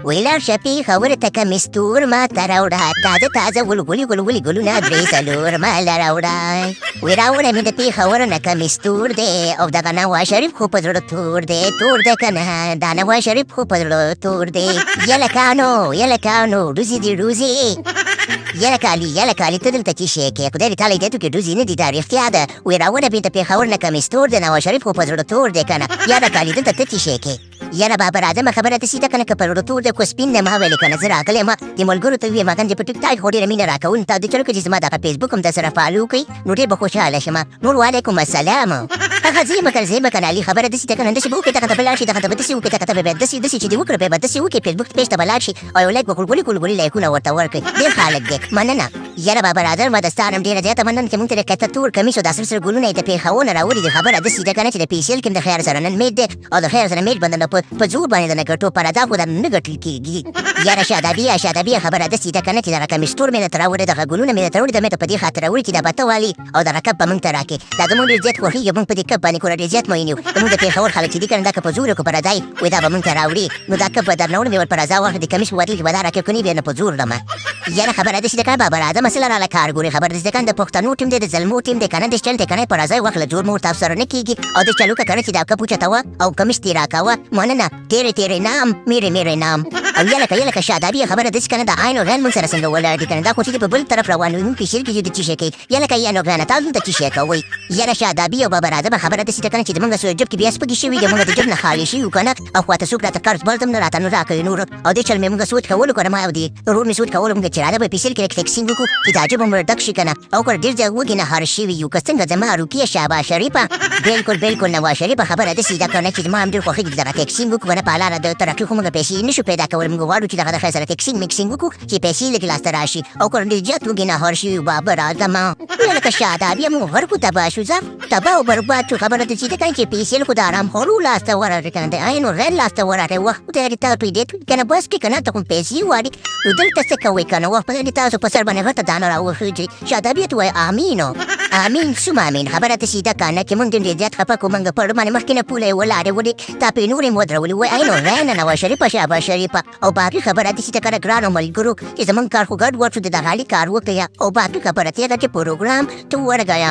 ویلار شپی خبره تکه مستور ما تراوړه تازه ولګولي ګلونه درې څلور ما لراوړه وی راوړه مې د پېښور نه که مستور دی او دغه نواز شریف خو په زړه تور دی که نه دا نواز شریف خو په زړه تور دی یلکانو روزي دي روزي یله کالی ته دلته څه شی کوې خدای دې تا لیدی تو کې ډوزي نه دي دا رښتیا ده وی راوړه مې د پېښور نه که مستور دی نواز شریف خو په زړه تور دی که نه یله کالي دلته ته څه شی کوې یاره بابر اعظمه خبره داسې ده که نه که په زړه تور دی خو سپین دی ما ویلې که نه زه راغلی یم دې ملګرو ته ویم هغه په ټیک ټاک خو ډېره مینه راکوم تا دې چلو که چې زما دغه فیسبوک هم درسره فالو کړئ نو ډېر به خوشحاله شم نور وعلیکم السلام هغه زه به کنه علي خبره داسې ده که نه داسې به وکړې دغه ته به لاړ شي دغه ته به داسې وکړې دغه ته به داسې چې دې وکړه بیا به داسې وکړې فیسبوک پیج ته به لاړ شي او یو لایک به ګلګلي لایکونه ورته ورکړئ ډېر خالق دی مننه یاره بابر اعظم د ستا نم ډېره زیاته مننه چې مونږ ته د کته تور کمیس او دا سره ګلونه یې د پېښور نه راوړي دي خبره داسې ده که نه چې د پیسیل کې د خیر سره نن میټ دی او د خیر سره میټ باندې په زور باندې نه ګټو پردا خو نه ګټل کېږي یاره شادابیه خبره داسې ده که نه چې دغه کمیسټور مې درته راوړی دغه ګلونه مې درته راوړي دا مې ته په دې خاطر راوړي چې دا به ته والي او دغه کب به مونږ ته راکړې دا زموږ ډېر زیات خوښېږي مونږ په دې کب باندې کور ډېر زیات مین یو زموږ د پېښور خلک چې دي که نه دا که په زور که په رضا وي دا به مونږ ته راوړي نو دا کب به درنه وړم ور په رضا واخلې د کمیس په بدل کې به دا راکړې کني بیا نه په زور وړمه یاره خبره داسې ده که بابر اعظم اصله راله کار ګورې خبره داسې ده که د پښتنو ټیم دی د زلمو ټیم دی که نه داسې چل دی که نه په رضا یې واخله زور مور تاسو سره نه کېږي او داسې چل وکړه که نه چې دا کب وچتوه او کمیس دې راکوه مننه تیرې نام میرې نام او یلکه شادابیه خبره داسې که نه د عین غین مونږ سره څنګه ولاړ دي که نه دا خو چې په بل طرف روان وي مونږ پیسیل کې چې د څه شی کوي یلکه یانو غینه تاسو دلته څه شی کوئ یاره شادابي او بابر اعظم خبره داسې ده که نه چې زموږ سره جب کې بیا سپږې شوي دي مونږ د جب نه خالي شوي که نه او خواته څوک راته قرض بلد هم نه راته نه راکوي نور او دې چل مې مونږ سود کولو که نه ما او دې ورور مې سود کولو مونږ چې راځه به پیسیل کې لږ فکسینګ وکړو چې دا جب هم ورډک شي که نه او که ډېر ځای وږي نه هار شوي یو که څنګه زما روکیه شهباز شریفه بلکل نواز شریفه خبره داسې ده که نه چې زما هم ډېر خوښېږي دغه فکسینګ وکړو نه په لاره د ترقي خو مونږ پیسې نشو پیدا کولی مونږ غواړو چې دغه د خیر سره فکسینګ میکسینګ وکړو چې پیسې لږ لاسته راشي او که ډېر زیات وږي نه هار شوي بابر اعظم لکه شادابیه مونږ غرقو تباه شو تباه او برباد شو خبره داسې ده که نه چې پیسې خو د آرام خورو لاسته ورغلې که نه د عینو غیر لاسته ورغلی وخت خو ته تا پیډې که نه بس کې که نه ته خو پیسې غواړي نو دلته څه کوئ که نه وخت په تاسو په سر باندې غټه دانه راوخېږي شادابیه ته وایي امین سوم امین خبره داسې ده که نه چې مونږ ډېر زیات خفه کړو مونږ پر باندې مخکې نه پوله یې ولاړې وړې تا پرې نورې مو ودرولې وایي عینو غینه نواز شریفه شهباز شریفه او باقي خبره داسې ده که نه ګرانو ملګرو چې زمونږ کار خو ګډ وډ شو د دغه علي کار وکړه او باقي خبره دې ده چې پروګرام ته ورغی